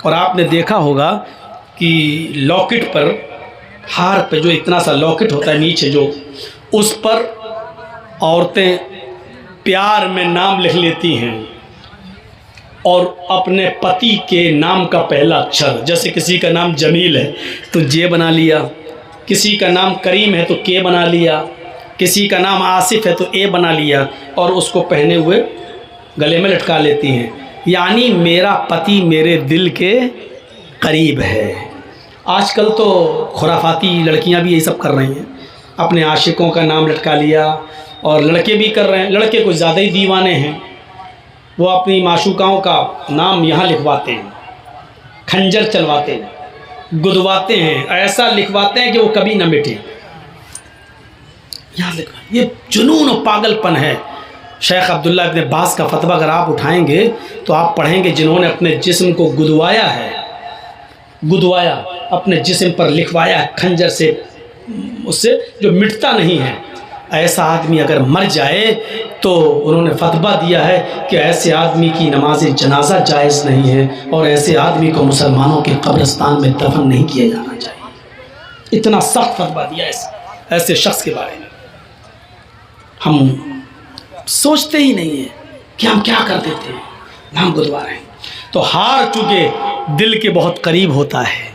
اور آپ نے دیکھا ہوگا کہ لاکٹ پر، ہار پہ جو اتنا سا لاکٹ ہوتا ہے نیچے جو، اس پر عورتیں پیار میں نام لکھ لیتی ہیں اور اپنے پتی کے نام کا پہلا اکشر، جیسے کسی کا نام جمیل ہے تو جے بنا لیا، کسی کا نام کریم ہے تو کے بنا لیا، کسی کا نام آصف ہے تو اے بنا لیا، اور اس کو پہنے ہوئے گلے میں لٹکا لیتی ہیں، یعنی میرا پتی میرے دل کے قریب ہے۔ آج کل تو خرافاتی لڑکیاں بھی یہی سب کر رہی ہیں، اپنے عاشقوں کا نام لٹکا لیا، اور لڑکے بھی کر رہے ہیں، لڑکے کچھ زیادہ ہی دیوانے ہیں، وہ اپنی معشوقاؤں کا نام یہاں لکھواتے ہیں، کھنجر چلواتے ہیں، گدواتے ہیں، ایسا لکھواتے ہیں کہ وہ کبھی نہ مٹے، یہاں لکھوا۔ یہ جنون و پاگل پن ہے۔ شیخ عبداللہ ابن باز کا فتویٰ اگر آپ اٹھائیں گے تو آپ پڑھیں گے جنہوں نے اپنے جسم کو گدوایا ہے، گدوایا، اپنے جسم پر لکھوایا ہے کھنجر سے، اس سے جو مٹتا نہیں ہے، ایسا آدمی اگر مر جائے تو انہوں نے فتویٰ دیا ہے کہ ایسے آدمی کی نماز جنازہ جائز نہیں ہے، اور ایسے آدمی کو مسلمانوں کے قبرستان میں دفن نہیں کیا جانا چاہیے۔ اتنا سخت فتویٰ دیا ایسے شخص کے بارے میں۔ ہم سوچتے ہی نہیں ہیں کہ ہم کیا کر دیتے ہیں، ہم گدوا رہے ہیں۔ تو ہار چونکہ دل کے بہت قریب ہوتا ہے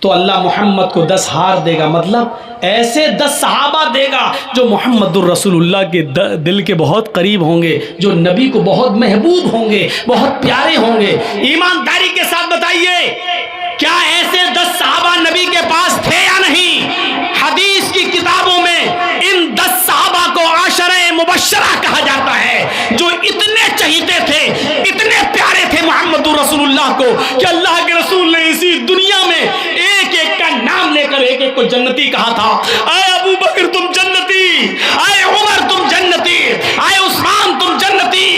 تو اللہ محمد کو 10 ہار دے گا، مطلب ایسے 10 صحابہ دے گا جو محمد الرسول اللہ کے دل کے بہت قریب ہوں گے، جو نبی کو بہت محبوب ہوں گے، بہت پیارے ہوں گے۔ ایمانداری کے ساتھ بتائیے، کیا ایسے 10 صحابہ نبی کے پاس تھے یا نہیں؟ حدیث کی کتابوں میں ان 10 صحابہ کو عشرہ مبشرہ کہا جاتا ہے، جو اتنے چہیتے تھے، اتنے پیارے تھے محمد رسول اللہ کو کہ اللہ کے رسول نے اسی دنیا میں ایک ایک کا نام لے کر ایک ایک کو جنتی کہا تھا۔ اے ابو بکر تم جنتی، اے عمر تم جنتی، اے عثمان تم جنتی،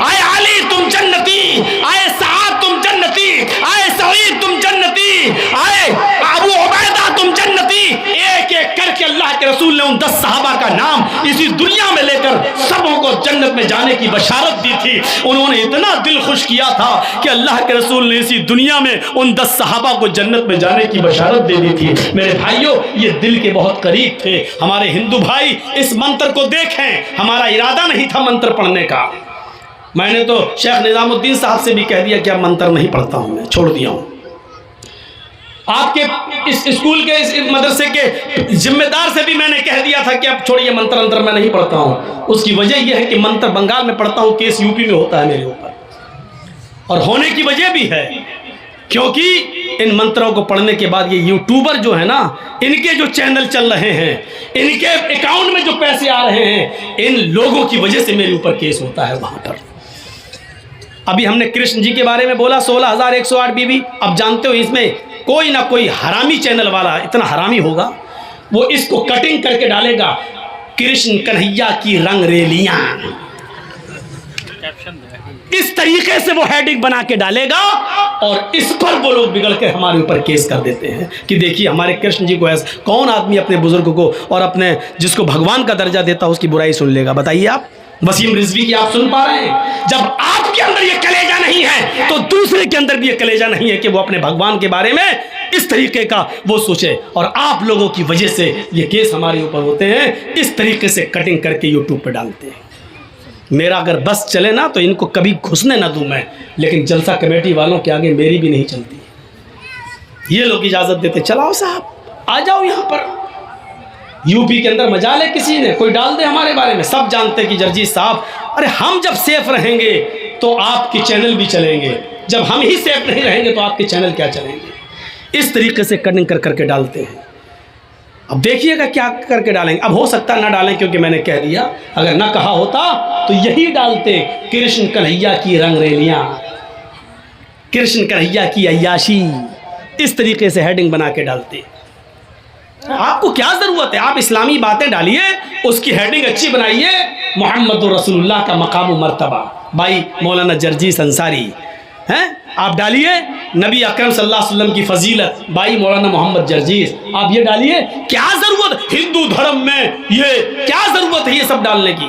اے علی تم جنتی، اے سعد تم جنتی، اے سعید تم جنتی، اے ابو عبیدہ تم جنتی، ایک ایک کر کے اللہ کے رسول نے ان 10 صحابہ کا نام اسی دنیا میں لے کر سبوں کو جنت میں جانے کی بشارت دی تھی۔ انہوں نے اتنا دل خوش کیا تھا کہ اللہ کے رسول نے اسی دنیا میں ان 10 صحابہ کو جنت میں جانے کی بشارت دے دی تھی۔ میرے بھائیوں، یہ دل کے بہت قریب تھے۔ ہمارے ہندو بھائی اس منتر کو دیکھیں، ہمارا ارادہ نہیں تھا منتر پڑھنے کا، میں نے تو شیخ نظام الدین صاحب سے بھی کہہ دیا کہ اب منتر نہیں پڑھتا ہوں، میں چھوڑ دیا ہوں۔ آپ کے اس اسکول کے اس مدرسے کے ذمہ دار سے بھی میں نے کہہ دیا تھا کہ اب چھوڑیے منتر انتر میں نہیں پڑھتا ہوں۔ اس کی وجہ یہ ہے کہ منتر بنگال میں پڑھتا ہوں، کیس یو پی میں ہوتا ہے میرے اوپر، اور ہونے کی وجہ بھی ہے کیونکہ ان منتروں کو پڑھنے کے بعد یہ یوٹیوبر جو ہے نا، ان کے جو چینل چل رہے ہیں، ان کے اکاؤنٹ میں جو پیسے آ رہے ہیں، ان لوگوں کی وجہ سے میرے اوپر کیس ہوتا ہے وہاں پر۔ ابھی ہم نے کرشن جی کے بارے میں بولا 16,108 بیوی، اب جانتے ہو اس میں کوئی نہ کوئی حرامی چینل والا اتنا حرامی ہوگا، وہ اس کو کٹنگ کر کے ڈالے گا، کرشن کنہیا کی رنگ ریلیاں، اس طریقے سے وہ ہیڈنگ بنا کے ڈالے گا، اور اس پر وہ لوگ بگڑ کے ہمارے اوپر کیس کر دیتے ہیں کہ دیکھیے ہمارے کرشن جی کو ایسا کون آدمی اپنے بزرگ کو اور اپنے جس کو بھگوان کا درجہ دیتا ہے اس کی برائی سن لے گا؟ بتائیے آپ، وسیم رضوی کی آپ سن پا رہے ہیں؟ جب آپ کے اندر یہ کلیجہ نہیں ہے تو دوسرے کے اندر بھی یہ کلیجہ نہیں ہے کہ وہ اپنے بھگوان کے بارے میں اس طریقے کا وہ سوچے، اور آپ لوگوں کی وجہ سے یہ کیس ہمارے اوپر ہوتے ہیں، اس طریقے سے کٹنگ کر کے یوٹیوب پہ ڈالتے ہیں۔ میرا اگر بس چلے نا تو ان کو کبھی گھسنے نہ دوں میں، لیکن جلسہ کمیٹی والوں کے آگے میری بھی نہیں چلتی، یہ لوگ اجازت دیتے چلاؤ صاحب آ جاؤ یہاں پر۔ یو پی کے اندر مجال ہے کسی نے کوئی ڈال دے ہمارے بارے میں، سب جانتے کہ جرجیت صاحب، ارے ہم جب سیف رہیں گے تو آپ کے چینل بھی چلیں گے، جب ہم ہی سیف نہیں رہیں گے تو آپ کے چینل کیا چلیں گے؟ اس طریقے سے کٹنگ کر کے ڈالتے ہیں۔ اب دیکھیے گا کیا کر کے ڈالیں گے، اب ہو سکتا ہے نہ ڈالیں کیونکہ میں نے کہہ دیا، اگر نہ کہا ہوتا تو یہی ڈالتے، کرشن کنہیا کی رنگ ریلیاں، کرشن کنہیا کی عیاشی، اس طریقے سے ہیڈنگ بنا کے ڈالتے۔ آپ کو کیا ضرورت ہے؟ آپ اسلامی باتیں ڈالیے، اس کی ہیڈنگ اچھی بنائیے، محمد رسول اللہ کا مقام و مرتبہ، بھائی مولانا جرجیت انصاری ہیں، آپ ڈالیے نبی اکرم صلی اللہ علیہ وسلم کی فضیلت، بھائی مولانا محمد جرجیت، آپ یہ ڈالیے۔ کیا ضرورت ہندو دھرم میں، یہ کیا ضرورت ہے یہ سب ڈالنے کی؟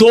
2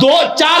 2, 4,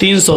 300।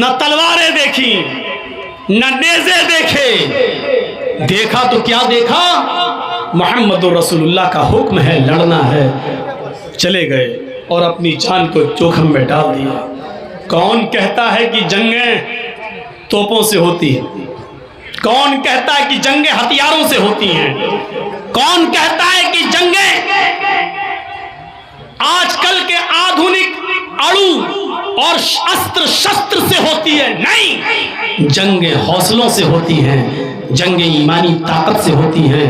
نہ تلواریں دیکھی نہ نیزے دیکھے، دیکھا تو کیا دیکھا؟ محمد رسول اللہ کا حکم ہے، لڑنا ہے۔ چلے گئے اور اپنی جان کو جوخم میں ڈال دیا۔ کون کہتا ہے کہ جنگیں توپوں سے ہوتی ہیں؟ کون کہتا ہے کہ جنگیں ہتھیاروں سے ہوتی ہیں؟ کون کہتا ہے کہ جنگیں آج کل کے آدھونک اڑو اور اسત્ર شستر سے ہوتی ہے؟ نہیں، جنگیں حوصلوں سے ہوتی ہیں، جنگیں ایمانی طاقت سے ہوتی ہیں۔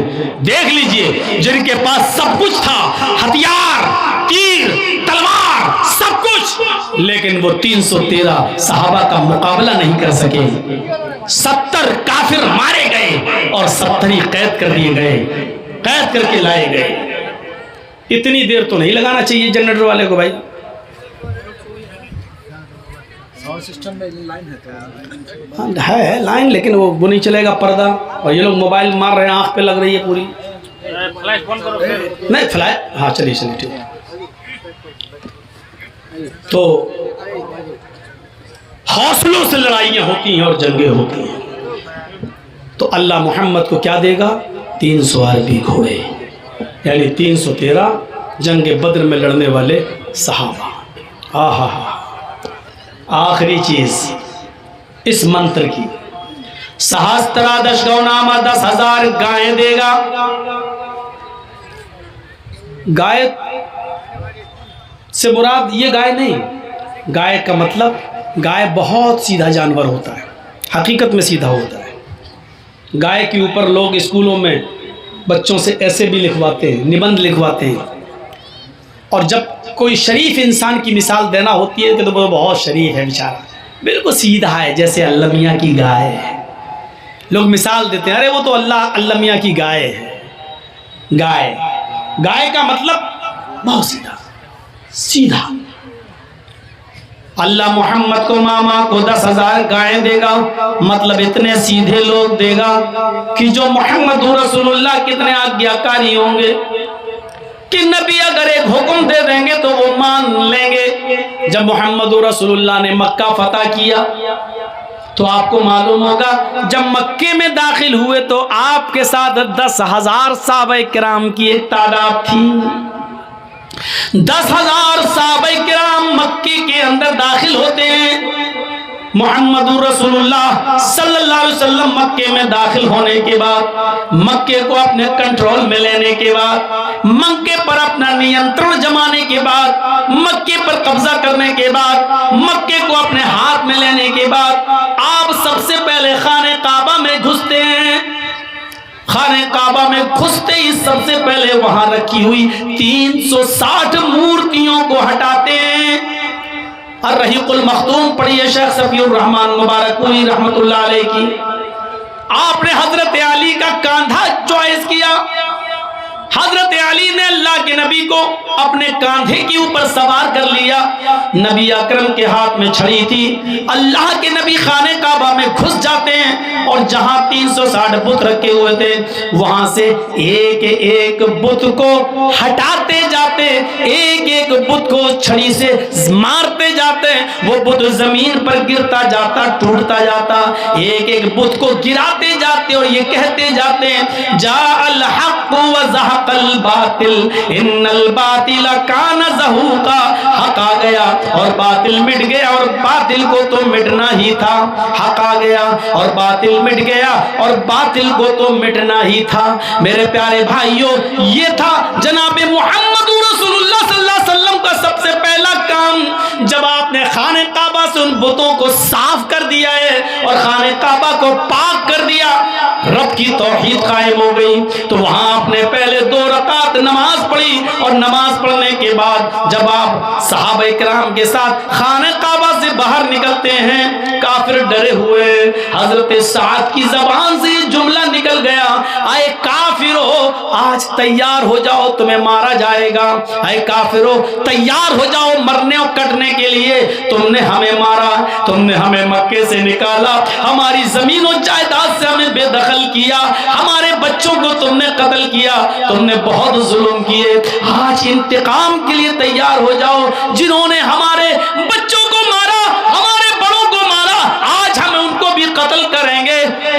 دیکھ لیجئے جن کے پاس سب کچھ تھا، ہتھیار، تیر، تلوار، سب کچھ، لیکن وہ 313 صحابہ کا مقابلہ نہیں کر سکے۔ 70 کافر مارے گئے اور 70 ہی قید کر دیے گئے، قید کر کے لائے گئے۔ اتنی دیر تو نہیں لگانا چاہیے جنریٹر والے کو بھائی۔ سسٹم میں لائن ہے لائن، لیکن وہ نہیں چلے گا پردہ، اور یہ لوگ موبائل مار رہے ہیں، آنکھ پہ لگ رہی ہے پوری۔ نہیں فلائی، ہاں چلیے چلیے ٹھیک ہے۔ تو حوصلوں سے لڑائیاں ہوتی ہیں اور جنگیں ہوتی ہیں۔ تو اللہ محمد کو کیا دے گا؟ 300 عربی گھوڑے، یعنی 313 جنگ بدر میں لڑنے والے صحابہ۔ آخری چیز اس منتر کی، سہسترادش گونامہ 10,000 گائیں دے گا۔ گائے سے مراد یہ گائے نہیں، گائے کا مطلب گائے بہت سیدھا جانور ہوتا ہے، حقیقت میں سیدھا ہوتا ہے۔ گائے کے اوپر لوگ اسکولوں میں بچوں سے ایسے بھی لکھواتے ہیں، نبند لکھواتے ہیں، اور جب کوئی شریف انسان کی مثال دینا ہوتی ہے تو وہ بہت شریف ہے بیچارہ، بالکل سیدھا ہے جیسے اللہ میاں کی گائے ہے۔ لوگ مثال دیتے ہیں، ارے وہ تو اللہ میاں کی گائے ہے۔ گائے، گائے کا مطلب بہت سیدھا، سیدھا۔ اللہ محمد کو ماما کو 10,000 گائیں دے گا، مطلب اتنے سیدھے لوگ دے گا کہ جو محمد رسول اللہ کتنے آگیاکاری ہوں گے کہ نبی اگر ایک حکم دے دیں گے تو وہ مان لیں گے۔ جب محمد رسول اللہ نے مکہ فتح کیا تو آپ کو معلوم ہوگا جب مکے میں داخل ہوئے تو آپ کے ساتھ 10,000 صحابہ کرام کی ایک تعداد تھی۔ 10,000 صحابہ کرام مکے کے اندر داخل ہوتے ہیں۔ محمد رسول اللہ صلی اللہ علیہ وسلم مکے میں داخل ہونے کے بعد، مکے کو اپنے کنٹرول میں لینے کے بعد، مکے پر اپنا نینترن جمانے کے بعد، مکے پر قبضہ کرنے کے بعد، مکے کو اپنے ہاتھ میں لینے کے بعد، آپ سب سے پہلے خانہ کعبہ میں گھستے ہیں۔ خانہ کعبہ میں گھستے ہی سب سے پہلے وہاں رکھی ہوئی 360 مورتیوں کو ہٹاتے ہیں۔ الرحیق المختوم پڑھیے شیخ صفی الرحمن مبارک پوری رحمت اللہ علیہ کی۔ آپ نے حضرت علی کا کاندھا چوائس کیا۔ حضرت علی نے اللہ کے نبی کو اپنے کاندھے کے اوپر سوار کر لیا۔ نبی اکرم کے ہاتھ میں چھڑی تھی۔ اللہ کے نبی خانہ کعبہ میں گھس جاتے ہیں اور جہاں 360 بت رکھے ہوئے تھے وہاں سے ایک ایک بت کو ہٹاتے جاتے، ایک ایک بت کو چھڑی سے مارتے جاتے، وہ بت زمین پر گرتا جاتا، ٹوٹتا جاتا، ایک ایک بت کو گراتے جاتے اور یہ کہتے جاتے جاء الحق وزہق الباطل ان الباطل کان زہوقا۔ حق آ گیا اور باطل مٹ گیا، اور باطل کو تو مٹنا ہی تھا۔ حق آ گیا اور باطل مٹ گیا، اور باطل کو تو مٹنا ہی تھا۔ میرے پیارے بھائیوں، یہ تھا جناب محمد رسول اللہ صلی اللہ علیہ وسلم کا سب سے پہلا کام۔ جب آپ نے خانہ کعبہ سے ان بتوں کو صاف کر دیا ہے اور خانہ کعبہ کو پاک کر دیا، رب کی توحید قائم ہو گئی، تو وہاں آپ نے پہلے 2 رکعت نماز پڑھی، اور نماز پڑھنے کے بعد جب آپ صحابہ کرام کے ساتھ خانہ کعبہ سے باہر نکلتے ہیں، کافر ڈرے ہوئے، حضرت سعد کی زبان سے یہ جملہ نکل گیا، اے کافرو آج تیار ہو جاؤ، تمہیں مارا جائے گا۔ اے کافرو تیار ہو جاؤ مرنے اور کٹنے کے لیے، تم نے ہمیں مارا، تم نے ہمیں مکے سے نکالا، ہماری زمین و جائیداد سے ہمیں بے دخل کیا، ہمارے بچوں کو تم نے قتل کیا، تم نے بہت ظلم کیے، آج انتقام کے لیے تیار ہو جاؤ۔ جنہوں نے ہمارے بچوں کو مارا، ہمارے بڑوں کو مارا،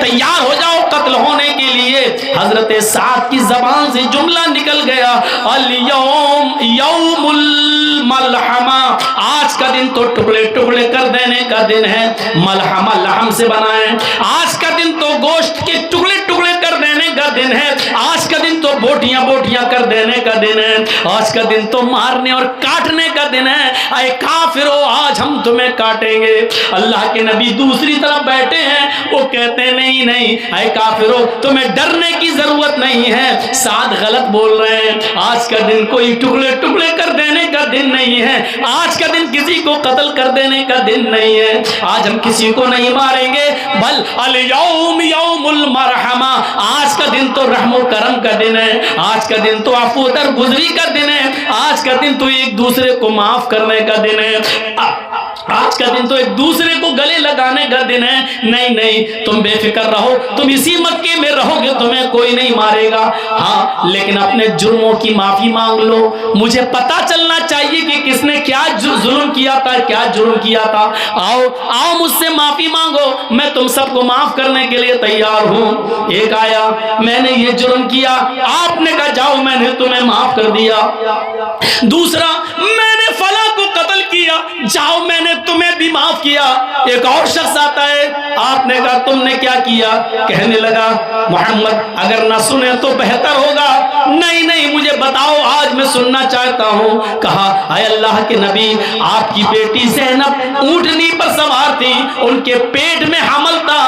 تیار ہو جاؤ قتل ہونے کے لیے۔ حضرت سعد کی زبان سے جملہ نکل گیا، الیوم یوم الملحمہ، آج کا دن تو ٹکڑے ٹکڑے کر دینے کا دن ہے۔ ملحمہ لحم سے بنا ہے، آج کا دن تو گوشت کے ٹکڑے ٹکڑے کر دینے کا دن ہے، آج کا دن تو بوٹیاں بوٹیاں کر دینے کا دن ہے، آج کا دن تو مارنے اور کاٹنے کا دن ہے۔ اے کافرو، آج ہم تمہیں کاٹیں گے۔ اللہ کے نبی دوسری طرف بیٹھے ہیں، وہ کہتے ہیں نہیں نہیں اے کافرو، تمہیں ڈرنے کی ضرورت نہیں ہے۔ سعد غلط بول رہے ہیں، آج کا دن کوئی ٹکڑے ٹکڑے کر دینے کا دن نہیں ہے، آج کا دن کسی کو قتل کر دینے کا دن نہیں ہے، آج ہم کسی کو نہیں ماریں گے، بل الیوم یوم المرحمہ، آج کا دن تو رحم و کرم کا دن ہے، آج کا دن تو عفو درگزری کا دن ہے، آج کا دن تو ایک دوسرے کو معاف کرنے کا دن ہے، آج کا دن تو ایک دوسرے کو گلے لگانے کا دن ہے۔ نہیں نہیں، تم بے فکر رہو، تم اسی مکے میں رہو گے، تمہیں کوئی نہیں مارے گا، ہاں لیکن اپنے جرموں کی معافی مانگ لو، مجھے پتا چلنا چاہیے کہ کس نے کیا ظلم کیا تھا، کیا جرم کیا تھا، آؤ آؤ مجھ سے معافی مانگو، میں تم سب کو معاف کرنے کے لیے تیار ہوں۔ ایک آیا، میں نے یہ جرم کیا، آپ نے کہا جاؤ میں نے تمہیں معاف کر دیا۔ دوسرا، میں نے فلاں کو قتل کیا، جاؤ میں نے تمہیں بھی معاف کیا۔ ایک اور شخص آتا ہے، آپ نے کہا تم نے کیا کیا؟ کہنے لگا محمد اگر نہ سنے تو بہتر ہوگا۔ نہیں نہیں مجھے بتاؤ، آج میں سننا چاہتا ہوں۔ کہا اے اللہ کے نبی، آپ کی بیٹی زینب اونٹنی پر سوار تھی، ان کے پیٹ میں حمل تھا،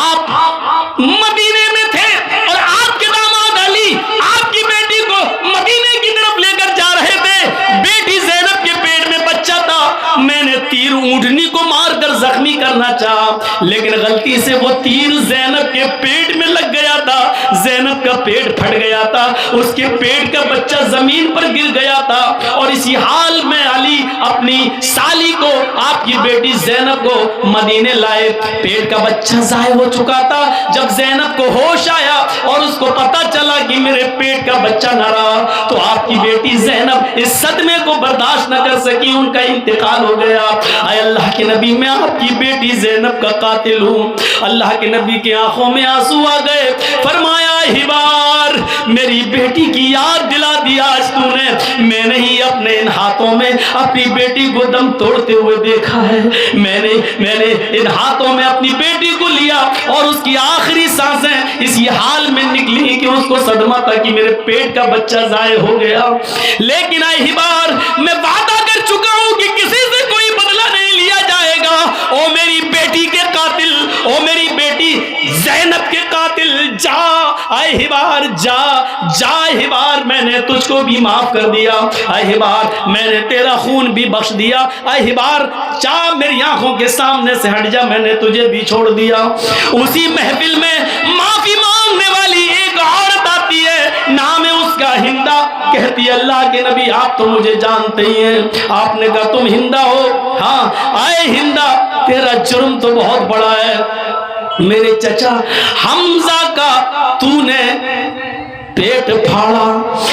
آپ مدینے میں تھے اور آپ کے داماد علی آپ کی بیٹی کو مدینے کی طرف لے کر جا رہے تھے، بیٹی زینب کے پیٹ میں بچہ تھا، میں نے تیر اونٹنی کو مار کر زخمی کرنا چاہا، لیکن غلطی سے وہ تیر زینب کے پیٹ میں لگ گیا تھا، زینب کا پیٹ پھٹ گیا تھا، اس کے پیٹ کا بچہ زمین پر گر گیا تھا، اور اسی حال میں علی اپنی سالی کو، آپ کی بیٹی زینب کو مدینے لائے، پیٹ کا بچہ ضائع ہو چکا تھا۔ جب زینب کو ہوش آیا اور اس کو پتا چلا کہ میرے پیٹ کا بچہ نہ رہا، تو آپ کی بیٹی زینب اس صدمے کو برداشت نہ کر سکی، ان کا انتقال ہو گیا۔ اے اللہ کے نبی، میں آپ کی بیٹی زینب کا قاتل ہوں۔ اللہ کے نبی کی آنکھوں میں آنسو آ گئے، فرمایا ہبار، میری بیٹی کی یاد دلا دیا آج تو نے، میں نے ہی اپنے ان ہاتھوں میں اپنی بیٹی کو دم توڑتے ہوئے دیکھا ہے، میں نے ان ہاتھوں میں اپنی بیٹی کو لیا اور اس کی آخری سانسیں اسی حال میں نکلی کہ اس کو صدمہ تھا کہ میرے پیٹ کا بچہ ضائع ہو گیا، لیکن اے ہبار، میں وعدہ کر چکا ہوں کہ کسی سے کوئی بدلہ نہیں لیا جائے گا۔ او میری بیٹی کے قاتل، او میری بیٹی زینب کے قاتل، جا اے ہبار، جا جا ہبار، میں نے تجھ کو بھی معاف کر دیا، اے ہبار میں نے تیرا خون بھی بخش دیا، اے ہبار جا میری آنکھوں کے سامنے سے ہٹ جا، میں نے تجھے بھی چھوڑ دیا۔ اسی محفل میں معافی مانگنے والی ایک عورت آتی ہے، نام ہے اس کا ہندا، کہتی ہے اللہ کے نبی آپ تو مجھے جانتے ہی ہیں۔ آپ نے کہا تم ہندا ہو؟ ہاں۔ اے ہندا، تیرا جرم تو بہت بڑا ہے، میرے چچا حمزہ کا تو نے پیٹ پھاڑا،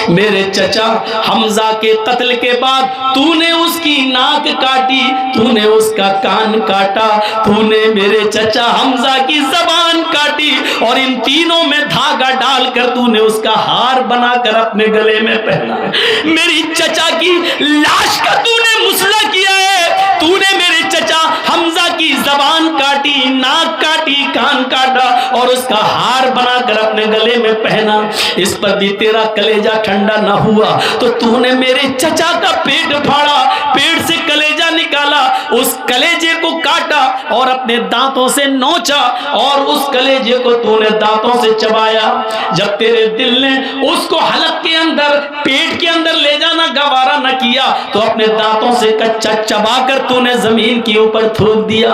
میرے چچا حمزہ کے قتل کے بعد تو نے اس کی ناک کاٹی، تو نے اس کا کان کاٹا، تو نے میرے چچا حمزہ کی زبان کاٹی، اور ان تینوں میں دھاگا ڈال کر تو نے اس کا ہار بنا کر اپنے گلے میں پہنا ہے۔ میری چچا کی لاش کا تو نے مسئلہ کیا ہے، تو نے میرے چچا حمزہ کی زبان کاٹی، ناک کاٹی، کان کاٹا اور اس کا ہار بنا کر اپنے گلے میں پہنا، اس پر بھی تیرا کلیجہ ٹھنڈا نہ ہوا تو تو نے میرے چچا کا پیٹ پھاڑا، پیٹ سے کلیجہ نکالا، اس کلیجے کو کاٹا اور اپنے دانتوں سے نوچا، اور اس کلیجے کو تو نے دانتوں سے چبایا۔ جب تیرے دل نے اس کو حلق کے اندر، پیٹ کے اندر لے جانا گوارا نہ کیا تو اپنے دانتوں سے کچا چبا کر تو نے زمین کے اوپر تھوک دیا۔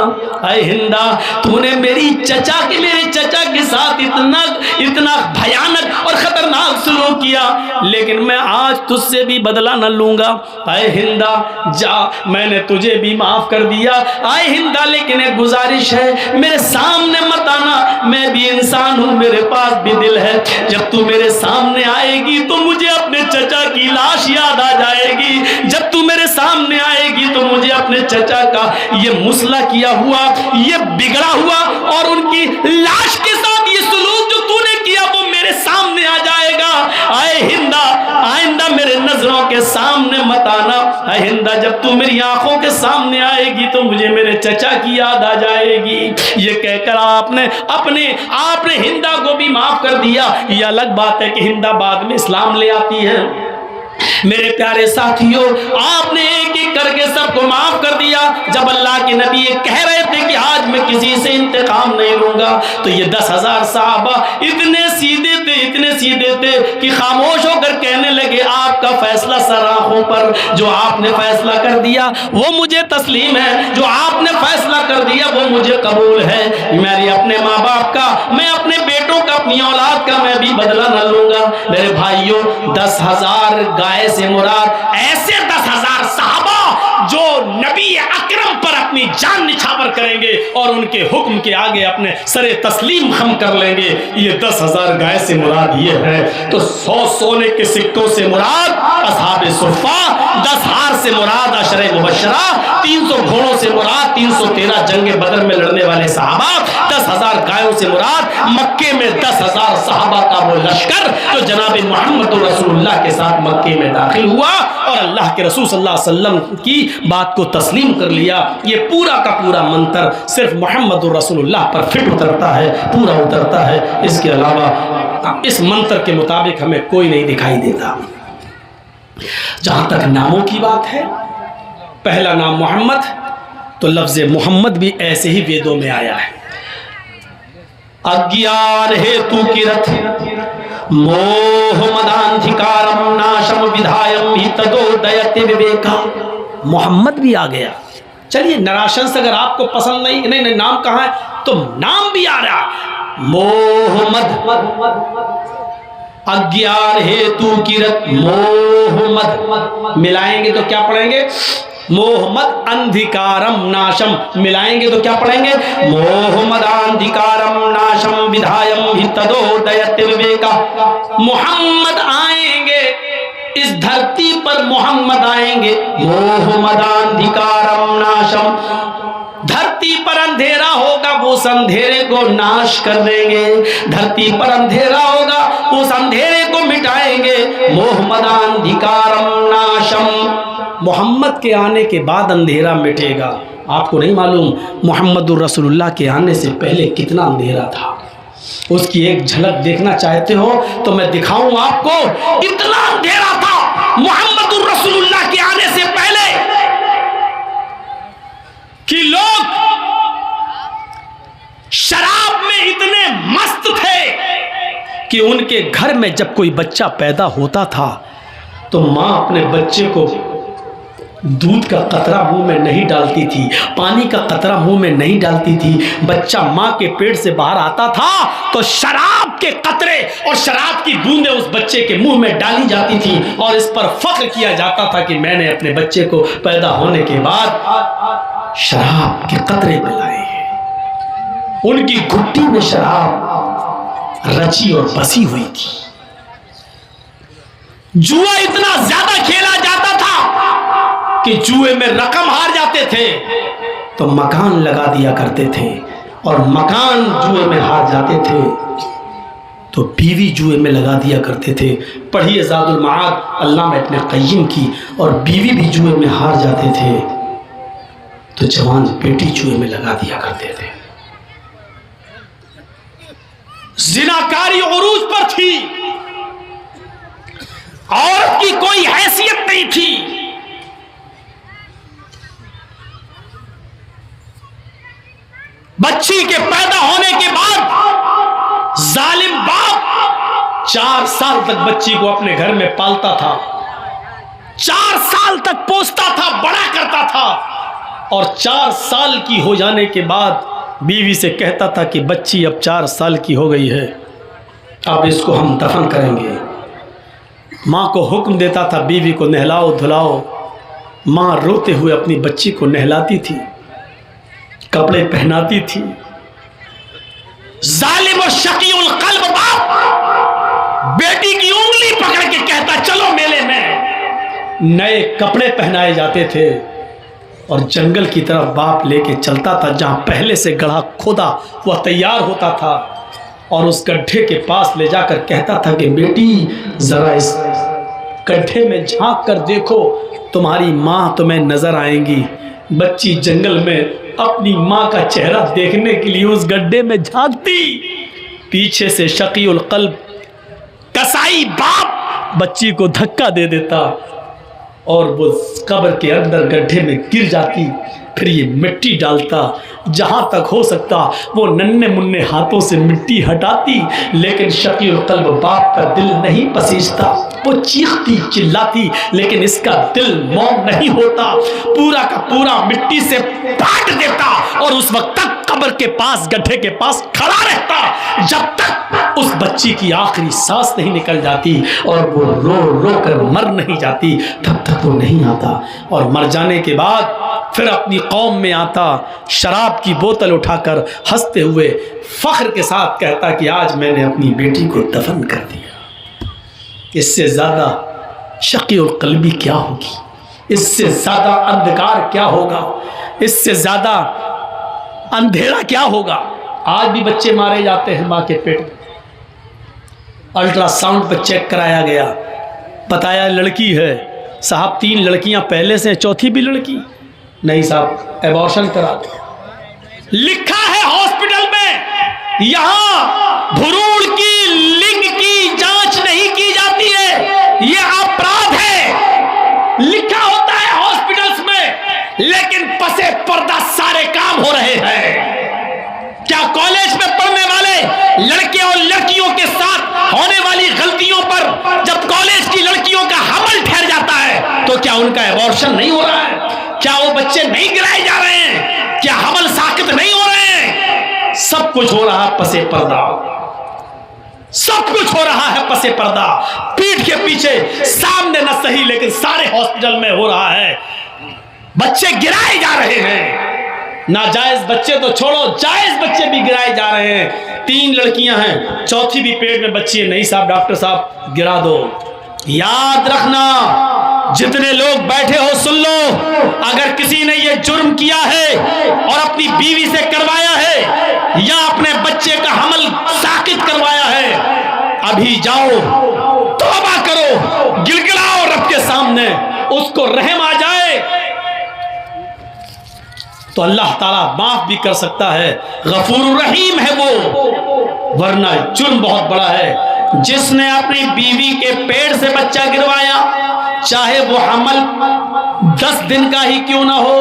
اے ہندا، تو نے میرے چچا کے ساتھ اتنا بھیانک اور خطرناک سلوک کیا، لیکن میں آج تجھ سے بھی بدلہ نہ لوں گا۔ اے ہندا جا، میں نے تجھے بھی معاف کر دیا۔ اے ہندا، لیکن ایک گزارش ہے، میرے سامنے مت آنا، میں بھی انسان ہوں، میرے پاس بھی دل ہے، جب تو میرے سامنے آئے گی تو مجھے اپنے چچا کی لاش یاد آ جائے گی، جب تو میرے سامنے آئے گی تو مجھے اپنے چچا کا یہ مسئلہ کیا ہوا، یہ بگڑا ہوا اور ان کی لاش کے ساتھ سامنے مت آنا، اے ہندا جب تو میری آنکھوں کے سامنے آئے گی تو مجھے میرے چچا کی یاد آ جائے گی۔ یہ کہہ کر آپ نے ہندا کو بھی معاف کر دیا۔ یہ الگ بات ہے کہ ہندا بعد میں اسلام لے آتی ہے۔ میرے پیارے ساتھیوں، آپ نے ایک ایک کر کے سب کو معاف کر دیا۔ جب اللہ کے نبی یہ کہہ رہے تھے کہ آج میں کسی سے انتقام نہیں لوں گا، تو یہ 10,000 صحابہ اتنے سیدھے تھے کہ خاموش ہو کر کہنے لگے آپ کا فیصلہ سر آنکھوں پر، جو آپ نے فیصلہ کر دیا وہ مجھے تسلیم ہے، جو آپ نے فیصلہ کر دیا وہ مجھے قبول ہے۔ میری اپنے ماں باپ کا، میں اپنے بیٹوں کا، اپنی اولاد کا میں بھی بدلہ نہ لوں گا۔ میرے بھائیوں، 10,000 گائے سے مراد ایسے 10,000 صحابہ جو نبی اکرم پر اپنی جان نچھاور کریں گے اور ان کے حکم کے آگے اپنے سر تسلیم خم کر لیں گے۔ یہ 10,000 گائے سے مراد یہ ہے۔ تو 100 سونے کے سکوں سے مراد اصحاب صفہ، 10 ہار سے مراد عشرہ مبشرہ، 300 گھوڑوں سے مراد 313 جنگ بدر میں لڑنے والے صحابہ، 10,000 گایوں سے مراد مکے میں 10,000 صحابہ کا وہ لشکر جو جناب محمد رسول اللہ کے ساتھ مکے میں داخل ہوا اور اللہ کے رسول صلی اللہ علیہ وسلم کی بات کو تسلیم کر لیا۔ یہ پورا کا پورا منتر صرف محمد رسول اللہ پر فٹ اترتا ہے، پورا اترتا ہے، اس کے علاوہ اس منتر کے مطابق ہمیں کوئی نہیں دکھائی دیتا۔ جہاں تک ناموں کی بات ہے، پہلا نام محمد، تو لفظ محمد بھی ایسے ہی ویدوں میں آیا ہے۔ اگیار ہیتو کرت موہ مدانتھکارم ناشم ودھایم ہی تدودیت وویکا، محمد بھی آ گیا۔ چلیے نراشنس اگر آپ کو پسند نہیں نام کہاں ہے تو نام بھی آ رہا، محمد، اگیار ہیتو کرت محمد، ملائیں گے تو کیا پڑھیں گے؟ محمد اندھکارم ناشم، ملائیں گے تو کیا پڑھیں گے؟ محمد اندھکارم ناشم ودھایم ہی تدودیت وویکا۔ محمد آئیں گے اس دھرتی پر، محمد آئیں گے، محمد اندھکارم ناشم، دھرتی پر اندھیرا ہوگا وہ اس اندھیرے کو ناش کر دیں گے، دھرتی پر اندھیرا ہوگا اس اندھیرے کو مٹائیں گے، محمد اندھکارم ناشم، محمد کے آنے کے بعد اندھیرا مٹے گا۔ آپ کو نہیں معلوم محمد الرسول اللہ کے آنے سے پہلے کتنا اندھیرا تھا؟ اس کی ایک جھلک دیکھنا چاہتے ہو تو میں دکھاؤں آپ کو، اتنا اندھیرا تھا محمد الرسول اللہ کے آنے سے پہلے کہ لوگ شراب میں اتنے مست تھے کہ ان کے گھر میں جب کوئی بچہ پیدا ہوتا تھا تو ماں اپنے بچے کو دودھ کا قطرہ منہ میں نہیں ڈالتی تھی، پانی کا قطرہ منہ میں نہیں ڈالتی تھی۔ بچہ ماں کے پیٹ سے باہر آتا تھا تو شراب کے قطرے اور شراب کی بوندیں اس بچے کے منہ میں ڈالی جاتی تھی اور اس پر فخر کیا جاتا تھا کہ میں نے اپنے بچے کو پیدا ہونے کے بعد شراب کے قطرے پلائے ہیں۔ ان کی گھٹی میں شراب رچی اور بسی ہوئی تھی۔ جوا اتنا زیادہ کھیلا جاتا تھا کہ جوئے میں رقم ہار جاتے تھے تو مکان لگا دیا کرتے تھے، اور مکان جوئے میں ہار جاتے تھے تو بیوی جوئے میں لگا دیا کرتے تھے۔ پڑھیے زاد المعاد علامہ ابن قیم کی، اور بیوی بھی جوئے میں ہار جاتے تھے تو جوان بیٹی جوئے میں لگا دیا کرتے تھے۔ زناکاری عروج پر تھی، عورت کی کوئی حیثیت نہیں تھی۔ بچی کے پیدا ہونے کے بعد ظالم باپ 4 سال تک بچی کو اپنے گھر میں پالتا تھا، 4 سال تک پوستا تھا، بڑا کرتا تھا، اور 4 سال کی ہو جانے کے بعد بیوی سے کہتا تھا کہ بچی اب 4 سال کی ہو گئی ہے، اب اس کو ہم دفن کریں گے۔ ماں کو حکم دیتا تھا بیوی کو نہلاؤ دھلاؤ، ماں روتے ہوئے اپنی بچی کو نہلاتی تھی، کپڑے پہناتی تھی۔ ظالم و شقی القلب باپ بیٹی کی انگلی پکڑ کے کہتا چلو میلے میں، نئے کپڑے پہنائے جاتے تھے اور جنگل کی طرف باپ لے کے چلتا تھا جہاں پہلے سے گڑھا کھودا وہ تیار ہوتا تھا، اور اس گڈھے کے پاس لے جا کر کہتا تھا کہ بیٹی ذرا اس گڈھے میں جھانک کر دیکھو تمہاری ماں تمہیں نظر آئیں گی. بچی جنگل میں اپنی ماں کا چہرہ دیکھنے کے لیے اس گڈھے میں جھانکتی. پیچھے سے شقی القلب کسائی باپ بچی کو دھکا دے دیتا اور وہ قبر کے اندر گڈھے میں گر جاتی. پھر یہ مٹی ڈالتا. جہاں تک ہو سکتا وہ ننھے منھے ہاتھوں سے مٹی ہٹاتی، لیکن شقی القلب باپ کا دل نہیں پسیجتا. وہ چیختی چلاتی لیکن اس کا دل موم نہیں ہوتا. پورا کا پورا مٹی سے پاٹ دیتا اور اس وقت تک قبر کے پاس گڈھے کے پاس کھڑا رہتا جب تک اس بچی کی آخری سانس نہیں نکل جاتی اور وہ رو رو کر مر نہیں جاتی تب تک وہ نہیں آتا. اور مر جانے کے بعد پھر اپنی قوم میں آتا، شراب کی بوتل اٹھا کر ہنستے ہوئے فخر کے ساتھ کہتا کہ آج میں نے اپنی بیٹی کو دفن کر دیا. اس سے زیادہ شقی اور قلبی کیا ہوگی؟ اس سے زیادہ اندھکار کیا ہوگا؟ اس سے زیادہ اندھیرا کیا ہوگا؟ آج بھی بچے مارے جاتے ہیں ماں کے پیٹ میں. الٹرا ساؤنڈ پہ چیک کرایا گیا، بتایا لڑکی ہے. صاحب 3 لڑکیاں پہلے سے، چوتھی بھی لڑکی. نہیں صاحب ایبارشن کرا دو. لکھا ہے ہاسپٹل میں یہاں بھروڑ کی لنگ کی جانچ نہیں کی جاتی ہے، یہ اپرادھ ہے. لکھا ہوتا ہے ہاسپٹلز میں، لیکن پسے پردہ سارے کام ہو رہے ہیں. کیا کالج میں پڑھنے والے لڑکے اور لڑکیوں کے ساتھ ہونے والی غلطیوں پر جب کالج کی لڑکیوں کا حمل ٹھہر جاتا ہے تو کیا ان کا ایبارشن نہیں ہو رہا ہے؟ کیا وہ بچے نہیں گرائے جا رہے ہیں؟ کیا حمل ساقط نہیں ہو رہے ہیں؟ سب کچھ ہو رہا ہے پسے پردہ. سب کچھ ہو رہا ہے پسے پردہ، پیٹھ کے پیچھے، سامنے نہ صحیح لیکن سارے ہاسپٹل میں ہو رہا ہے. بچے گرائے جا رہے ہیں. ناجائز بچے تو چھوڑو، جائز بچے بھی گرائے جا رہے ہیں. 3 لڑکیاں ہیں، چوتھی بھی پیٹ میں بچی ہے. نہیں صاحب ڈاکٹر صاحب گرا دو. یاد رکھنا، جتنے لوگ بیٹھے ہو سن لو، اگر کسی نے یہ جرم کیا ہے اور اپنی بیوی سے کروایا ہے یا اپنے بچے کا حمل ساقط کروایا ہے، ابھی جاؤ توبہ کرو، گڑگڑاؤ رب کے سامنے. اس کو رحم آ جائے تو اللہ تعالیٰ معاف بھی کر سکتا ہے. غفور الرحیم ہے وہ. ورنہ جرم بہت بڑا ہے. جس نے اپنی بیوی کے پیٹ سے بچہ گروایا، چاہے وہ حمل 10 دن کا ہی کیوں نہ ہو،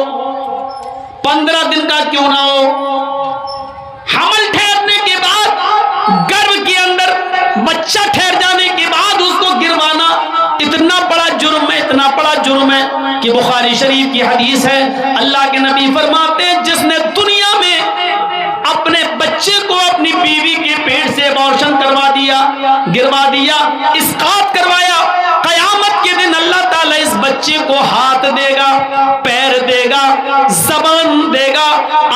15 دن کا کیوں نہ ہو، حمل ٹھہرنے کے بعد گربھ کے اندر بچہ ٹھہر جانے کے بعد اس کو گروانا اتنا بڑا جرم ہے، اتنا بڑا جرم ہے کہ بخاری شریف کی حدیث ہے، اللہ کے نبی فرماتے ہیں جس نے دنیا میں اپنے بچے کو اپنی بیوی کے پیٹ سے ایبارشن کروا دیا، گروا دیا، اسقاط کروایا، قیامت کے دن اللہ تعالیٰ اس بچے کو ہاتھ دے گا، پیر دے گا، زبان دے گا،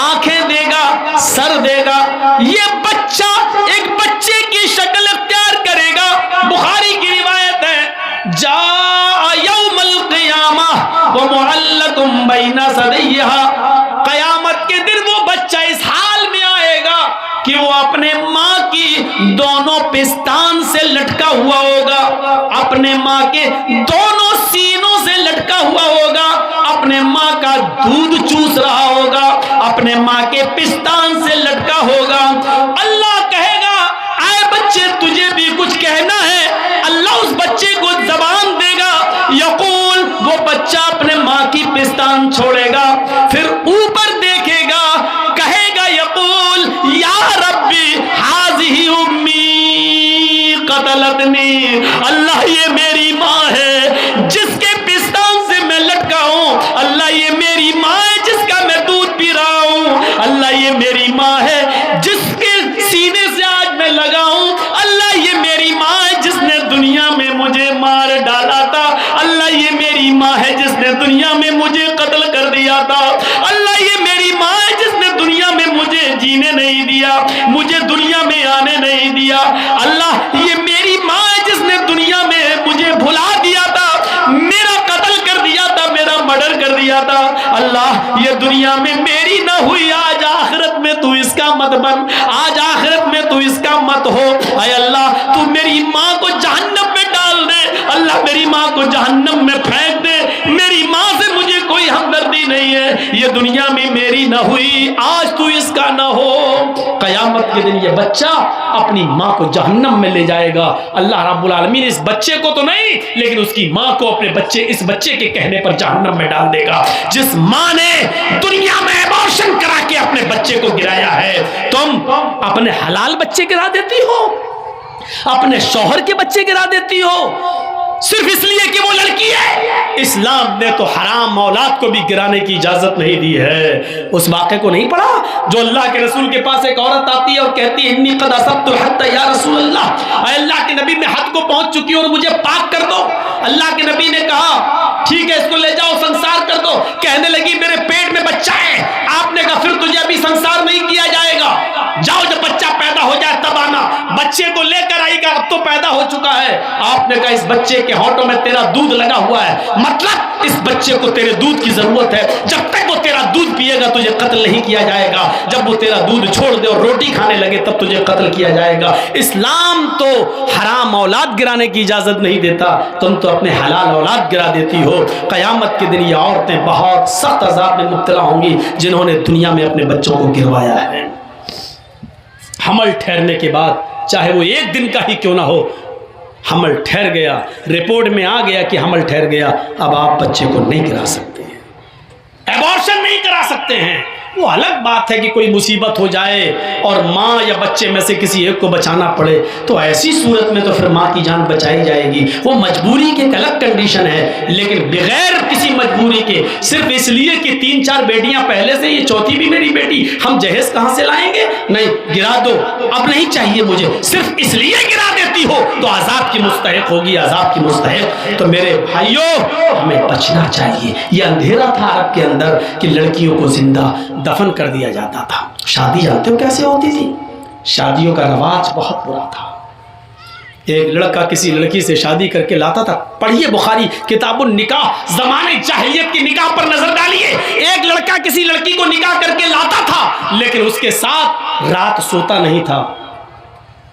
آنکھیں دے گا، سر دے گا. یہ بچہ ایک بچے کی شکل اختیار کرے گا. بخاری کی روایت ہے، جاء یوم القیامہ ومعلق بین ثدیہا، قیامت کے دن وہ بچہ اس حال میں آئے گا کہ وہ اپنے ماں کی دونوں پستان سے لٹکا ہوا ہوگا، اپنے ماں کے دونوں سینوں سے لٹکا ہوا ہوگا، اپنے ماں کا دودھ چوس رہا ہوگا، اپنے ماں کے پستان سے لٹکا ہوگا. اللہ کہے گا اے بچے تجھے بھی کچھ کہنا ہے. اللہ اس بچے کو زبان دے گا. یقول، وہ بچہ اپنے ماں کی پستان چھوڑے گا، پھر اوپر دیکھے گا، کہے گا یقول یا ربی ہذہ امی قتلتنی، اللہ یہ میری ماں ہے جس کے پستان سے میں لٹکا ہوں. اللہ یہ میری ماں ہے جس کا میں دودھ پی رہا ہوں. اللہ یہ میری ماں ہے جس کے سینے سے آج میں لگا ہوں. اللہ یہ میری ماں ہے جس نے دنیا میں مجھے مار ڈالا تھا. اللہ یہ میری ماں ہے جس نے دنیا میں مجھے قتل کر دیا تھا. اللہ یہ میری ماں ہے جس نے دنیا میں مجھے جینے نہیں دیا، مجھے دنیا میں آنے نہیں دیا. اللہ یہ میری ماں ہے جس نے دنیا میں مجھے بھلا دیا تھا، میرا قتل کر دیا تھا، میرا مرڈر کر دیا تھا. اللہ یہ دنیا میں میری نہ ہوئی، آج آخرت میں تو اس کا مت بن، آج آخرت میں تو اس کا مت ہو. اے اللہ تو میری ماں کو جہنم میں ڈال دے. اللہ میری ماں ماں کو جہنم میں پھینک دے، میری ماں سے مجھے کوئی ہمدردی نہیں ہے، یہ دنیا میں میری نہ ہوئی، آج تو اس کا نہ ہو۔ قیامت کے دن یہ بچہ اپنی ماں کو جہنم میں لے جائے گا۔ اللہ رب العالمین اس بچے کو تو نہیں لیکن اس کی ماں کو اس بچے کے کہنے پر جہنم میں ڈال دے گا۔ جس ماں نے دنیا میں ابورشن کرا کے اپنے بچے کو گرایا ہے، تم اپنے حلال بچے گرا دیتی ہو، اپنے شوہر کے بچے گرا دیتی ہو صرف اس لیے کہ وہ لڑکی ہے۔ اسلام نے تو حرام اولاد کو بھی گرانے کی اجازت نہیں دی ہے۔ اس واقعے کو نہیں پڑھا جو اللہ کے رسول کے پاس ایک عورت آتی ہے اور کہتی ہے انی قد اصبت الحد یا رسول اللہ، اے اللہ کے نبی میں حد کو پہنچ چکی ہوں اور مجھے پاک کر دو۔ اللہ کے نبی نے کہا ٹھیک ہے اس کو لے جاؤ سنسار کر دو۔ کہنے لگی میرے پیٹ میں بچہ ہے۔ آپ نے کہا پھر تجھے ابھی سنسار نہیں کیا جائے گا، جاؤ جب بچہ پیدا ہو جائے تب آنا۔ بچے کو لے کر آئی گا، اب تو پیدا ہو چکا ہے۔ آپ نے کہا اس بچے کے ہونٹوں میں تیرا دودھ لگا ہوا ہے، مطلب اس بچے کو تیرے دودھ کی ضرورت ہے، جب تک وہ تیرا دودھ پیے گا تجھے قتل نہیں کیا جائے گا، جب وہ تیرا دودھ چھوڑ دے اور روٹی کھانے لگے تب تجھے قتل کیا جائے گا۔ اسلام تو حرام اولاد گرانے کی اجازت نہیں دیتا، تم تو اپنے حلال اولاد گرا دیتی ہو۔ قیامت کے دن یہ عورتیں بہت سخت عذاب میں مبتلا ہوں گی جنہوں نے دنیا میں اپنے بچوں کو گروایا ہے۔ حمل ٹھہرنے کے بعد چاہے وہ ایک دن کا ہی کیوں نہ ہو، حمل ٹھہر گیا، رپورٹ میں آ گیا کہ حمل ٹھہر گیا، اب آپ بچے کو نہیں گرا سکتے ہیں، ایبورشن نہیں کرا سکتے ہیں۔ وہ الگ بات ہے کہ کوئی مصیبت ہو جائے اور ماں یا بچے میں سے کسی ایک کو بچانا پڑے تو ایسی صورت میں تو پھر ماں کی جان بچائی جائے گی، وہ مجبوری کی ایک الگ کنڈیشن ہے۔ لیکن بغیر کسی مجبوری کے صرف اس لیے کہ 3-4 بیٹیاں پہلے سے یہ چوتھی بھی میری بیٹی، ہم جہیز کہاں سے لائیں گے، نہیں گرا دو اب نہیں چاہیے مجھے، صرف اس لیے گرا دیتی ہو تو عذاب کی مستحق ہوگی، عذاب کی مستحق۔ تو میرے بھائیوں ہمیں بچنا چاہیے۔ یہ اندھیرا تھا عرب کے اندر کہ لڑکیوں کو زندہ دفن کر دیا جاتا تھا۔ شادی جانتے ہو کیسے ہوتی تھی؟ شادیوں کا رواج بہت برا تھا۔ ایک لڑکا کسی لڑکی سے شادی کر کے لاتا تھا، پڑھیے بخاری کتاب النکاح، زمانے جاہلیت کی نکاح پر نظر ڈالیے۔ ایک لڑکا کسی لڑکی کو نکاح کر کے لاتا تھا لیکن اس کے ساتھ رات سوتا نہیں تھا،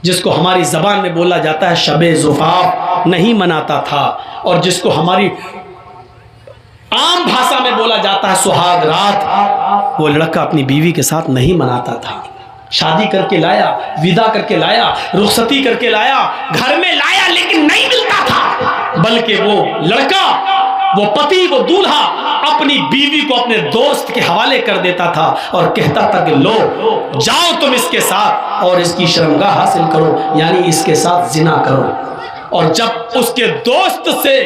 جس کو ہماری زبان میں بولا جاتا ہے شب زفاف نہیں مناتا تھا، اور جس کو ہماری عام بھاشا میں بولا جاتا ہے سہاگ رات، وہ لڑکا اپنی بیوی کے ساتھ نہیں مناتا تھا۔ شادی کر کے لایا، ودا کر کے لایا، رخصتی کر کے لایا، گھر میں لایا لیکن نہیں ملتا تھا، بلکہ وہ لڑکا، وہ پتی، وہ دولہا اپنی بیوی کو اپنے دوست کے حوالے کر دیتا تھا اور کہتا تھا کہ لو جاؤ تم اس کے ساتھ اور اس کی شرمگاہ حاصل کرو، یعنی اس کے ساتھ زنا کرو۔ اور جب اس کے دوست سے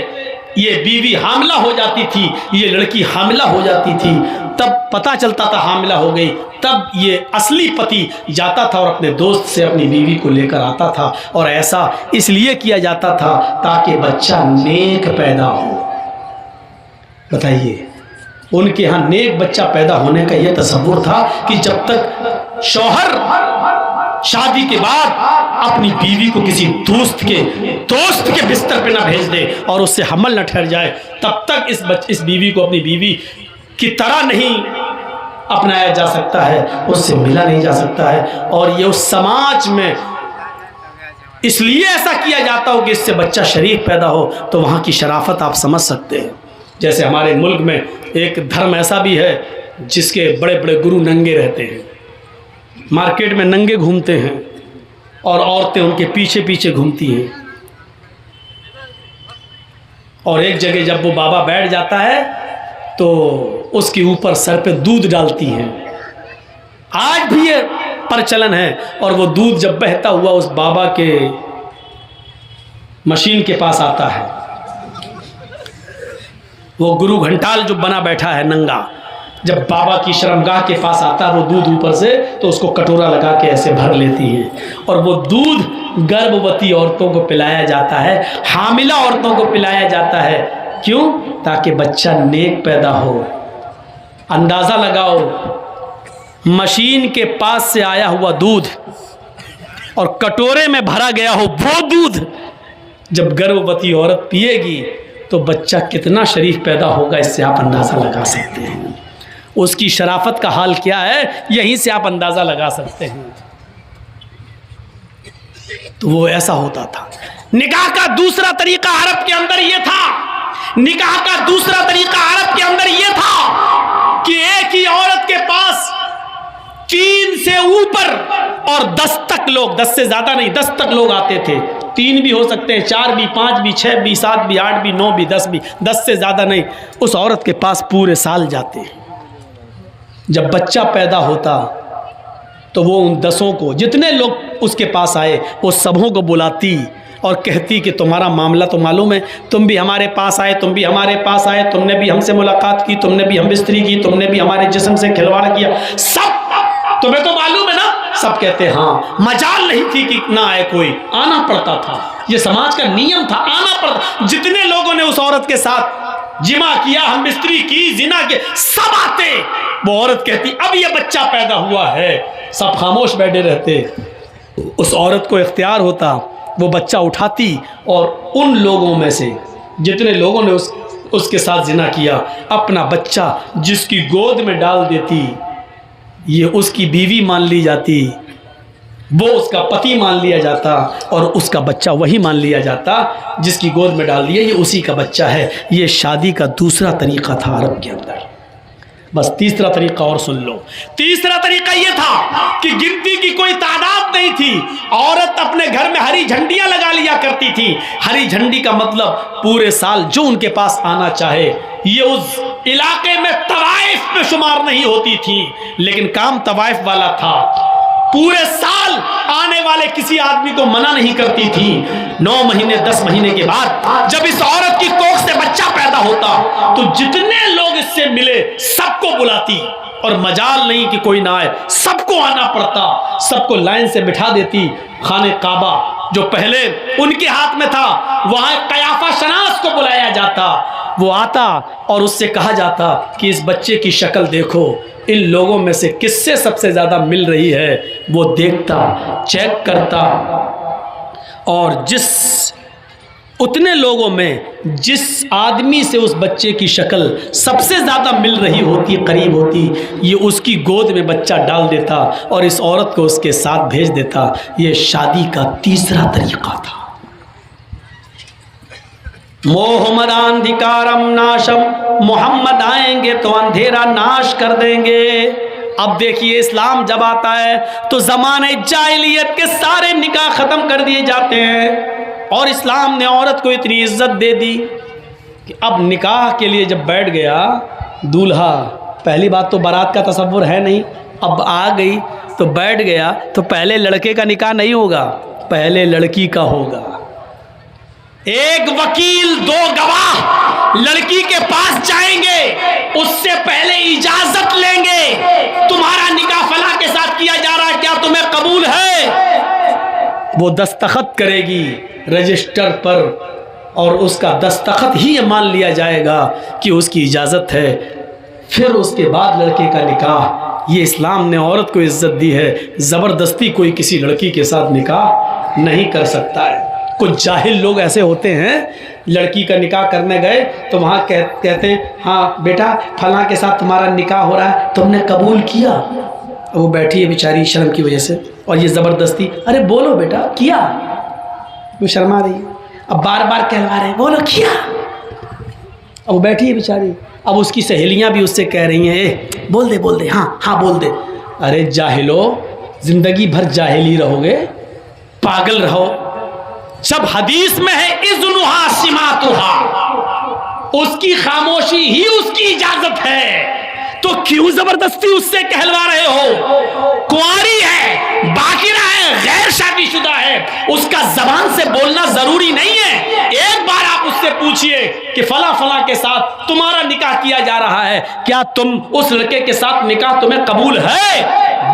یہ بیوی حاملہ ہو جاتی تھی، یہ لڑکی حاملہ ہو جاتی تھی، تب پتہ چلتا تھا حاملہ ہو گئی، تب یہ اصلی پتی جاتا تھا اور اپنے دوست سے اپنی بیوی کو لے کر آتا تھا، اور ایسا اس لیے کیا جاتا تھا تاکہ بچہ نیک پیدا ہو۔ بتائیے ان کے ہاں نیک بچہ پیدا ہونے کا یہ تصور تھا کہ جب تک شوہر شادی کے بعد اپنی بیوی کو کسی دوست کے بستر پہ نہ بھیج دے اور اس سے حمل نہ ٹھہر جائے، تب تک اس بیوی کو اپنی بیوی کی طرح نہیں اپنایا جا سکتا ہے، اس سے ملا نہیں جا سکتا ہے۔ اور یہ اس سماج میں اس لیے ایسا کیا جاتا ہو کہ اس سے بچہ شریف پیدا ہو، تو وہاں کی شرافت آپ سمجھ سکتے ہیں۔ جیسے ہمارے ملک میں ایک دھرم ایسا بھی ہے جس کے بڑے بڑے گرو ننگے رہتے ہیں، مارکیٹ میں ننگے گھومتے ہیں اور عورتیں ان کے پیچھے پیچھے گھومتی ہیں، اور ایک جگہ جب وہ بابا بیٹھ جاتا ہے تو اس کے اوپر سر پہ دودھ ڈالتی ہیں۔ آج بھی یہ پرچلن ہے، اور وہ دودھ جب بہتا ہوا اس بابا کے مشین کے پاس آتا ہے، وہ گرو گھنٹال جو بنا بیٹھا ہے ننگا، جب بابا کی شرمگاہ کے پاس آتا ہے وہ دودھ اوپر سے تو اس کو کٹورا لگا کے ایسے بھر لیتی ہیں، اور وہ دودھ گربھوتی عورتوں کو پلایا جاتا ہے، حاملہ عورتوں کو پلایا جاتا ہے۔ کیوں؟ تاکہ بچہ نیک پیدا ہو۔ اندازہ لگاؤ، مشین کے پاس سے آیا ہوا دودھ اور کٹورے میں بھرا گیا ہو وہ دودھ جب گربھوتی عورت پیے گی تو بچہ کتنا شریف پیدا ہوگا، اس سے آپ اندازہ لگا سکتے ہیں۔ اس کی شرافت کا حال کیا ہے یہیں سے آپ اندازہ لگا سکتے ہیں۔ تو وہ ایسا ہوتا تھا۔ نکاح کا دوسرا طریقہ عرب کے اندر یہ تھا، نکاح کا دوسرا طریقہ عرب کے اندر یہ تھا کہ ایک ہی عورت کے پاس 3 سے اوپر اور 10 تک لوگ، 10 سے زیادہ نہیں 10 تک لوگ آتے تھے. 3 بھی ہو سکتے ہیں، 4 بھی، 5 بھی، 6 بھی، 7 بھی، 8 بھی، 9 بھی، 10 بھی، 10 سے زیادہ نہیں. اس عورت کے پاس پورے سال جاتے. جب بچہ پیدا ہوتا تو وہ ان 10 کو، جتنے لوگ اس کے پاس آئے وہ سبوں کو بلاتی اور کہتی کہ تمہارا معاملہ تو معلوم ہے، تم بھی ہمارے پاس آئے، تم بھی ہمارے پاس آئے، تم نے بھی ہم سے ملاقات کی، تم نے بھی ہم بستری کی، تم نے بھی ہمارے جسم سے کھلواڑ کیا، سب تمہیں تو معلوم ہے نا. سب کہتے ہاں. مجال نہیں تھی کہ نہ آئے کوئی، آنا پڑتا تھا. یہ سماج کا نیم تھا، آنا پڑتا. جتنے لوگوں نے اس عورت کے ساتھ جمع کیا، ہم بستری کی، زنا کے، سب آتے. وہ عورت کہتی اب یہ بچہ پیدا ہوا ہے، سب خاموش بیٹھے رہتے. اس عورت کو اختیار ہوتا، وہ بچہ اٹھاتی اور ان لوگوں میں سے جتنے لوگوں نے اس کے ساتھ زنا کیا، اپنا بچہ جس کی گود میں ڈال دیتی. یہ اس کی بیوی مان لی جاتی، وہ اس کا پتی مان لیا جاتا، اور اس کا بچہ وہی مان لیا جاتا جس کی گود میں ڈال دیا یہ اسی کا بچہ ہے. یہ شادی کا دوسرا طریقہ تھا عرب کے اندر. بس تیسرا طریقہ اور سن لو. تیسرا طریقہ یہ تھا کہ گنتی کی کوئی تعداد نہیں تھی. عورت اپنے گھر میں ہری جھنڈیاں لگا لیا کرتی تھی. ہری جھنڈی کا مطلب پورے سال جو ان کے پاس آنا چاہے. یہ اس علاقے میں طوائف میں شمار نہیں ہوتی تھی، لیکن کام طوائف والا تھا. پورے سال آنے والے کسی آدمی کو منع نہیں کرتی تھی. 9 مہینے 10 مہینے کے بعد جب اس عورت کی کوکھ سے بچہ پیدا ہوتا تو جتنے لوگ اس سے ملے سب کو بلاتی، اور مجال نہیں کہ کوئی نہ آئے، سب کو آنا پڑتا. سب کو لائن سے بٹھا دیتی. خانہ کعبہ جو پہلے ان کے ہاتھ میں تھا، وہاں قیافہ شناس کو بلایا جاتا. وہ آتا اور اس سے کہا جاتا کہ اس بچے کی شکل دیکھو، ان لوگوں میں سے کس سے سب سے زیادہ مل رہی ہے. وہ دیکھتا، چیک کرتا، اور اتنے لوگوں میں جس آدمی سے اس بچے کی شکل سب سے زیادہ مل رہی ہوتی، قریب ہوتی، یہ اس کی گود میں بچہ ڈال دیتا اور اس عورت کو اس کے ساتھ بھیج دیتا. یہ شادی کا تیسرا طریقہ تھا. محمد اندھکارم ناشم، محمد آئیں گے تو اندھیرا ناش کر دیں گے. اب دیکھیے اسلام جب آتا ہے تو زمانے جاہلیت کے سارے نکاح ختم کر دیے جاتے ہیں، اور اسلام نے عورت کو اتنی عزت دے دی کہ اب نکاح کے لیے جب بیٹھ گیا دولہا، پہلی بات تو بارات کا تصور ہے نہیں، اب آ گئی تو بیٹھ گیا تو پہلے لڑکے کا نکاح نہیں ہوگا، پہلے لڑکی کا ہوگا. ایک وکیل، 2 گواہ لڑکی کے پاس جائیں گے، اس سے پہلے اجازت لیں گے، تمہارا نکاح فلاں کے ساتھ کیا جا رہا ہے، کیا تمہیں قبول ہے؟ وہ دستخط کرے گی رجسٹر پر، اور اس کا دستخط ہی یہ مان لیا جائے گا کہ اس کی اجازت ہے. پھر اس کے بعد لڑکے کا نکاح. یہ اسلام نے عورت کو عزت دی ہے. زبردستی کوئی کسی لڑکی کے ساتھ نکاح نہیں کر سکتا ہے. کچھ جاہل لوگ ایسے ہوتے ہیں، لڑکی کا نکاح کرنے گئے تو وہاں کہتے ہیں ہاں بیٹا فلاں کے ساتھ تمہارا نکاح ہو رہا ہے، تم نے قبول کیا؟ وہ بیٹھی ہے بیچاری شرم کی وجہ سے، اور یہ زبردستی، ارے بولو بیٹا کیا؟ وہ شرما رہی ہے، اب بار بار کہلوا رہے ہیں بولو کیا. اب وہ بیٹھی ہے بیچاری، اب اس کی سہیلیاں بھی اس سے کہہ رہی ہیں بول دے ہاں ہاں بول دے. ارے جاہلو، زندگی بھر جاہلی رہو گے، پاگل رہو. جب حدیث میں ہے اذنھا سماتھا، اس کی خاموشی ہی اس کی اجازت ہے، تو کیوں زبردستی اس سے کہلوا رہے ہو؟ کنواری ہے، باقرہ ہے، غیر شادی شدہ ہے، اس کا زبان سے بولنا ضروری نہیں ہے. ایک بار آپ اس سے پوچھئے کہ فلاں فلاں کے ساتھ تمہارا نکاح کیا جا رہا ہے، کیا تم اس لڑکے کے ساتھ نکاح تمہیں قبول ہے؟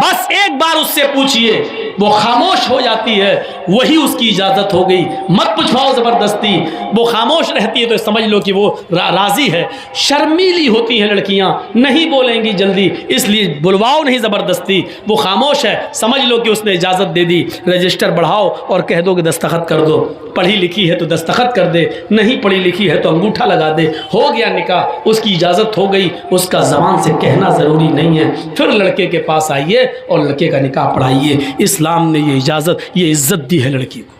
بس ایک بار اس سے پوچھئے. وہ خاموش ہو جاتی ہے، وہی اس کی اجازت ہو گئی. مت پوچھواؤ زبردستی. وہ خاموش رہتی ہے تو سمجھ لو کہ وہ راضی ہے. شرمیلی ہوتی ہیں لڑکیاں، نہیں بولیں گی جلدی، اس لیے بلواؤ نہیں زبردستی. وہ خاموش ہے، سمجھ لو کہ اس نے اجازت دے دی. رجسٹر بڑھاؤ اور کہہ دو کہ دستخط کر دو. پڑھی لکھی ہے تو دستخط کر دے، نہیں پڑھی لکھی ہے تو انگوٹھا لگا دے. ہو گیا نکاح، اس کی اجازت ہو گئی. اس کا زبان سے کہنا ضروری نہیں ہے. پھر لڑکے کے پاس آئیے اور لڑکے کا نکاح پڑھائیے. اسلام نے یہ اجازت، یہ عزت دی ہے لڑکی کو.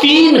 3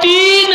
3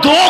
2